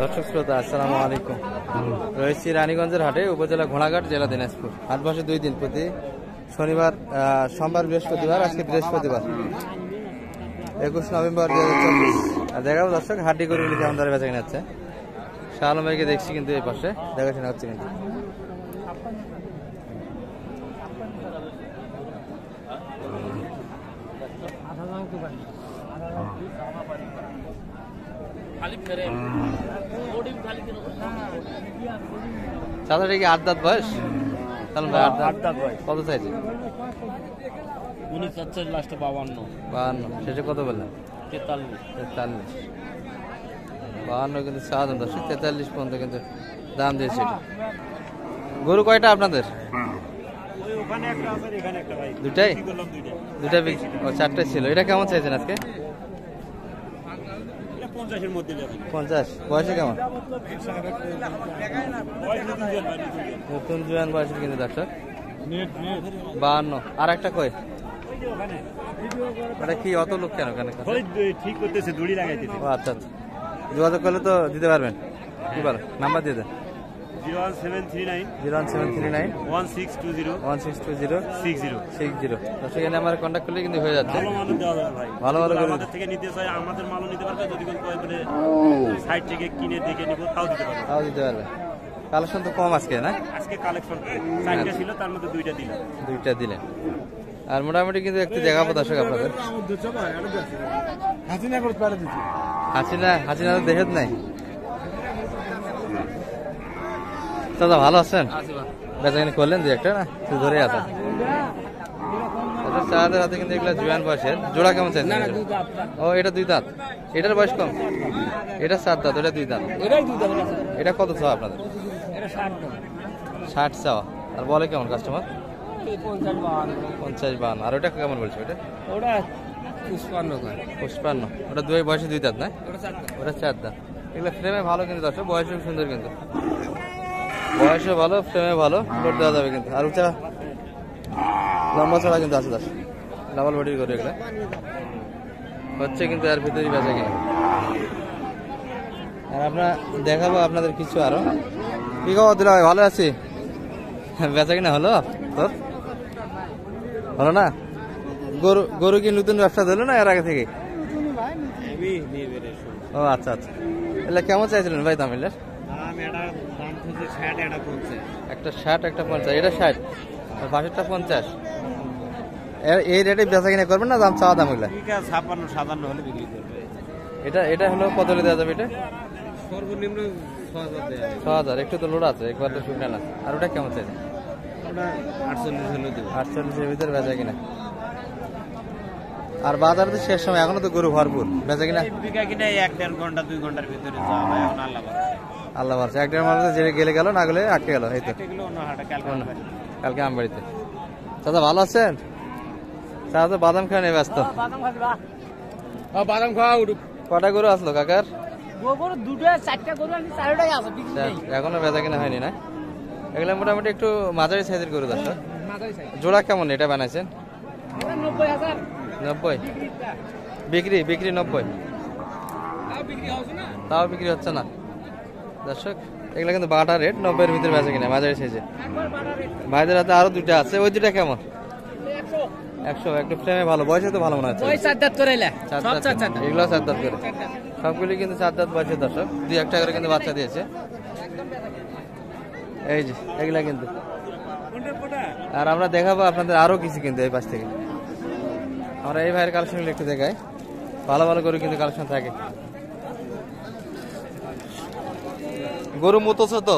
দর্শক শ্রোতা আসসালামু আলাইকুম। রয়েছি রানীগঞ্জের হাটে, উপজেলা ঘোড়াঘাট, জেলা দিনাজপুর। হাট বসে 2 দিন, প্রতি শনিবার, সোমবার, বৃহস্পতিবার। আজকে বৃহস্পতিবার 21 নভেম্বর 2024। আর দেখাবো দর্শক হাটটি করে কেমন দাঁড়িয়ে বেচা কিনে যাচ্ছে। শাহ আলম ভাইকে দেখছি কিন্তু এই পাশে দেখাশোনা হচ্ছে কিন্তু। চাচাটা কি 8 দাঁত বয়স? কত চাইছে? উনি চাচ্ছে লাস্টে 52, শেষে কত বললেন? 43। 52 কিন্তু চাওয়া দাম দর্শক, 43 পর্যন্ত কিন্তু দাম দিয়েছে। গরু কয়টা আপনাদের? দুটাই? দুটা বিক্রি? ও, 4টাই ছিল। এটা কেমন চাইছেন আজকে? 50। বয়সে কেমন? নতুন জোয়ান বয়সের কিন্তু দর্শক। 52। আর একটা কই? এটা কি অত লোক কেন? ঠিক করতেছে, দড়ি লাগাইতেছে। ও আচ্ছা আচ্ছা, যোগাযোগ করলে তো দিতে পারবেন। কি বলো, নাম্বার দিয়ে দেন। 01739 01739 1620 60। দর্শক এই নাম্বারে কন্ট্যাক্ট করলে কিন্তু হয়ে যাচ্ছে। ভালো মাল দেওয়া যাবে ভাই। ভালো আমাদের থেকে নিতে চাই, আমাদের মালও নিতে পারবে। যদি কোনো বলে সাইড থেকে কিনে দেখে নিব, তাও দিতে পারবে। কালেকশন তো কম আজকে, না? আজকে কালেকশন 4টা ছিল, তার মধ্যে 2টা দিলাম। 2টা দিলেন। আর মোটামুটি কিন্তু একটু দেখাবো দর্শক আপনাদের। হাসিনা তো দেখে নাই। দাদা ভালো আছেন? বেচাকিনি করলেন 2-1টা, না তুই ধরে আছেন? চাঁদের হাতে কিন্তু এগুলো জোয়ান বয়সের। জোড়া কেমন চাইছেন? ও, এটা 2 দাঁত। এটার বয়স কম? এটা 7 দাঁত, ওটা 2 দাঁত। এটা কত চাওয়া আপনাদের? 60 চাওয়া। আর বলে কেমন কাস্টমার? 50-52। আর ওটা কেমন বলছে? ওটা 55। ওটা 2 বয়সে 2 দাঁত, না? ওটা 4 দাঁত। এগুলো ফ্রেমে ভালো কিন্তু দর্শক, বয়সও সুন্দর কিন্তু। বয়সও ভালো, ফ্রেমে ভালো, লোড দেওয়া যাবে কিন্তু। আর উঁচা লম্বা ছড়া কিন্তু আছে দর্শক, ডাবল বডির করে এগুলো হচ্ছে কিন্তু। এর ভিতরেই বেচা কিনা। আর আমরা দেখাবো আপনাদের কিছু আরো। কি খবর দিল ভাই? ভালো আছি। বেচা কিনা হলো তোর? হলো না? গরু কি নতুন ব্যবসা দিল না এর আগে থেকে? ও আচ্ছা আচ্ছা। এগুলো কেমন চাইছিলেন ভাই দাম? এগুলো একটা 60, একটা 50। এটা 60 আর পাশেরটা 50। এই রেটে বেচা কিনা করবেন না? দাম চাওয়া দাম এগুলা 56-57 হলে বিক্রি করবে। এটা হলো কত হলে দেওয়া যাবে? এটা সর্বনিম্ন 6000। একটু তো লোড আছে, একবার তো শুকনা না। আর ওটা কেমন চাইছে? ওটা 48 হলে দেবো। 48-এর ভিতরে বেচা কিনা। আর বাজারে তো শেষ সময়, এখনো তো গরু ভরপুর। বেচা কিনা বিঘা কিনা 1-1.5 ঘন্টা 2 ঘন্টার ভিতরে যাওয়া হয়। এখন আল্লাহ বাড়ছে। 1-1.5 মাস যে গেলে গেল, না গেলে আটকে গেল। এই তো কালকে আমবাড়িতে। দাদা ভালো আছেন? দাদা তো বাদাম খাওয়া নেই ব্যস্ত। বাদাম খাওয়া। কটা গরু আসলো কাকার? 4টা গরু আছে, 4টাই আছে। এখনো বেচা কিনা হয়নি, না? এগুলো মোটামুটি একটু মাঝারি সাইজের গরু দর্শক। জোড়া কেমন এটা বানাইছেন? 90। বিক্রি 90। তাও বিক্রি হচ্ছে না দর্শক। এগুলো কিন্তু বাটা রেট, 90-এর ভিতরে বেচা কিনা, মাঝারি সাইজে। ভাইদের হাতে আরো 2টা আছে। ওই 2টা কেমন? 100। একটু ফ্রেমে ভালো, বয়সে তো ভালো মনে হচ্ছে। এগুলো 4 দাঁত করে। সবগুলি কিন্তু 4 দাঁত বয়সের দর্শক। 2-1টা করে কিন্তু বাচ্চা দিয়েছে। এই যে এগুলা কিন্তু। আর আমরা দেখাবো আপনাদের আরো কিছু কিন্তু এই পাশ থেকে। আমরা এই ভাইয়ের কালেকশন একটু দেখাই। ভালো ভালো গরু কিন্তু কালেকশন থাকে। গরু মুতছো তো?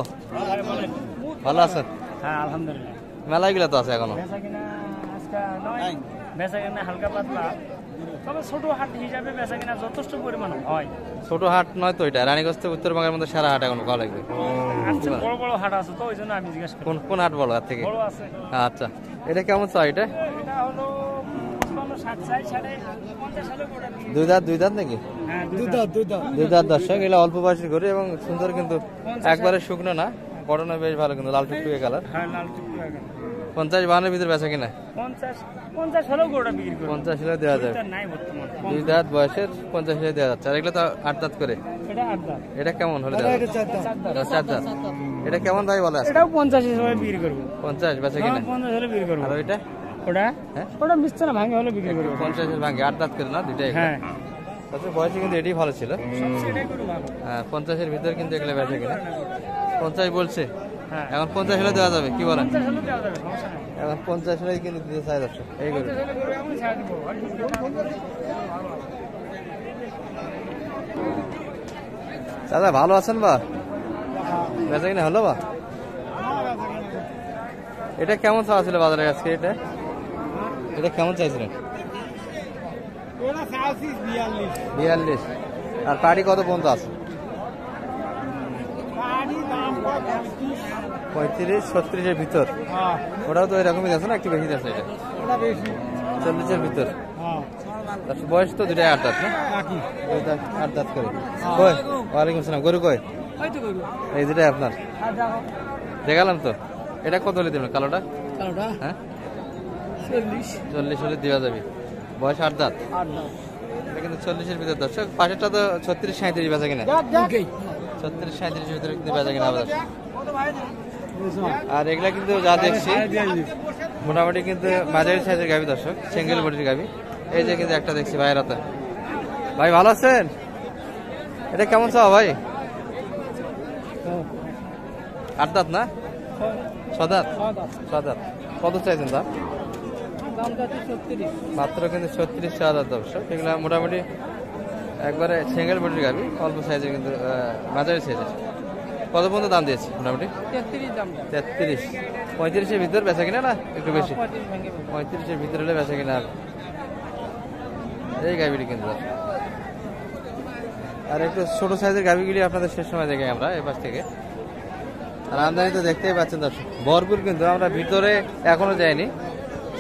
ভালো আছেন? হ্যাঁ আলহামদুলিল্লাহ। মেলাগুলা তো আছে এখনো। বেচা কিনা হালকা পাতলা, তবে ছোট হাট হিসাবে বেচা কিনা যথেষ্ট পরিমাণ হয়। ছোট হাট নয় তো এটা, রানীগঞ্জ থেকে উত্তরবঙ্গের মধ্যে সারা হাট এখন করা লাগবে। বড় বড় হাট আছে তো, ওই জন্য আমি জিজ্ঞেস করি। কোন হাট বড়? হাট থেকে বড় আছে। আচ্ছা, এটা কেমন চাই? এটা হলো 2 দাঁত। 2 দাঁত নাকি? হ্যাঁ 2 দাঁত দর্শক। এগুলো অল্প বয়সী করে এবং সুন্দর কিন্তু, একবারে শুকনো না, গঠনে বেশ ভালো কিন্তু, লাল টুকটুকে কালার। 50-52-এর ভিতরে বেচা কিনা? 50 হলেও গরুটা বিক্রি করবে। 50 হলে দেওয়া যাবে। 2 দাঁত বয়সের 50 হলে দেওয়া যাচ্ছে। আর এগুলো তো 8 দাঁত করে। এটা কেমন হলে দেওয়া যাবে? চার দাঁত। এটা কেমন ভাই বলে? এটাও 50 হিসেবে বিক্রি করবো। 50 বেচা কিনা? 50 হলে বিক্রি করবো। আর ওইটা? ওটা হ্যাঁ ওটা মিশছে না, ভাঙে হলে বিক্রি করবো। 50 এর ভাঙে 8 দাঁত করে না দুইটাই? হ্যাঁ, আচ্ছা বয়সে কিন্তু এটাই ভালো ছিল। সেটাই করবো ভালো। হ্যাঁ 50 এর ভিতর কিন্তু এগুলো বেচা কিনা 50 বলছে। হ্যাঁ, এখন 50 হলে দেওয়া যাবে কি বলেন? 50 হলে দেওয়া যাবে, সমস্যা নেই। এখন 50 হলেই কিন্তু দিতে চাই যাচ্ছে এই করে। 50 হলে করে আমি ছাড় দিব। দাদা ভালো আছেন বা? বেচা কিনা হলো বা? এটা কেমন চাওয়া ছিল বাজারে আজকে? এটা এটা কেমন চাইছিলেন? 42। আর পাটি কত পর্যন্ত আছে? 35-36 এর ভিতর। ওটাও তো এরকমই আছে না, একটু বেশি আছে এটা? 40 এর ভিতর। তার বয়স তো দুটাই 8 দাঁত না? দুইটা 8 দাঁত করে। কই? ওয়ালাইকুম আসসালাম। গরু কই? এই দুটাই আপনার? দেখালাম তো। এটা কত হলে দেবেন কালোটা? হ্যাঁ 40 হলে দেওয়া যাবে। বয়স 8 দাঁত। এটা কিন্তু 40 এর ভিতর দর্শক। পাশেরটা তো 36-37 বেচা কিনা? 36-37 ভিতরে কিন্তু বেচা কিনা হবে। আর এগুলা কিন্তু যা দেখছি মোটামুটি কিন্তু মাঝারি সাইজের গাভী দর্শক, সিঙ্গেল বডির গাভী। এই যে কিন্তু একটা দেখছি ভাইয়ের হাতে। ভাই ভালো আছেন? এটা কেমন চাও ভাই? 8 দাঁত না? 6 দাঁত? 6 দাঁত। কত চাইছেন দাম? মাত্র কিন্তু 36,000 দর্শক। এগুলা মোটামুটি একবারে সিঙ্গেল বডির গাভী, অল্প সাইজের কিন্তু মাঝারি সাইজের। কত পর্যন্ত দাম দিয়েছে মোটামুটি? 33। 35-এর ভিতর বেচা কিনা না একটু বেশি? 35-এর ভিতর হলে বেচা কিনা। এই গাভীটি কিন্তু আর একটু ছোট সাইজের গাভীগুলি আপনাদের শেষ সময় দেখে আমরা এই পাশ থেকে। আর আমদানি তো দেখতেই পাচ্ছেন দর্শক ভরপুর, কিন্তু আমরা ভিতরে এখনো যাইনি,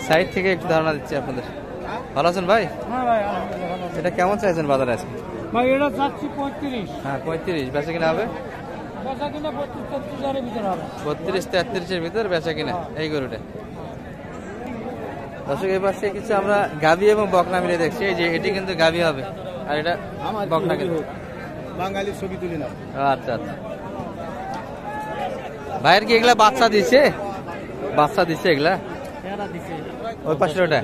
সাইড থেকে একটু ধারণা দিচ্ছি আপনাদের। ভালো আছেন ভাই? এটা কেমন চাইছেন বাজারে আছে? ভাই এটা চাচ্ছি 35। হ্যাঁ 35 বেচা কিনা হবে? বেচা কিনা 32-33 এর ভিতরে হবে। 32-33 এর ভিতর বেচা কিনা এই গরুটা। দর্শক এই পাশে কিছু আমরা গাভী এবং বকনা মিলে দেখছি। এই যে এটি কিন্তু গাভী হবে আর এটা বকনা কিন্তু বাঙালি ছবি তুলি না। আচ্ছা আচ্ছা। ভাইয়ের কি এগুলা বাচ্চা দিছে? বাচ্চা দিছে এগুলা? এরা দিছে ওই পাশে ওটা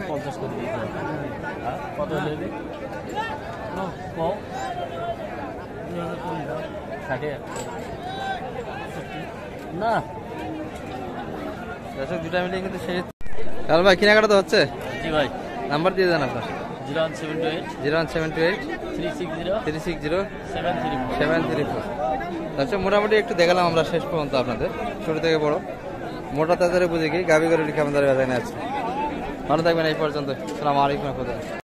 50 করে দিই। কত নেবে? না কও 60 না। দর্শক দুটা মিলে কিন্তু শেষ। তাহলে ভাই কেনাকাটা তো হচ্ছে? জি ভাই। নাম্বার দিয়ে দেন আপনার। 01728 01728 360 360 734। 734। আচ্ছা মোটামুটি একটু দেখালাম আমরা শেষ পর্যন্ত আপনাদের, ছোট থেকে বড় মোটা তাজারে বুঝে গিয়ে গাভী গরুটি কেমন ধরে বেজায় আছে। ভালো থাকবেন এই পর্যন্ত। আসসালামু আলাইকুম।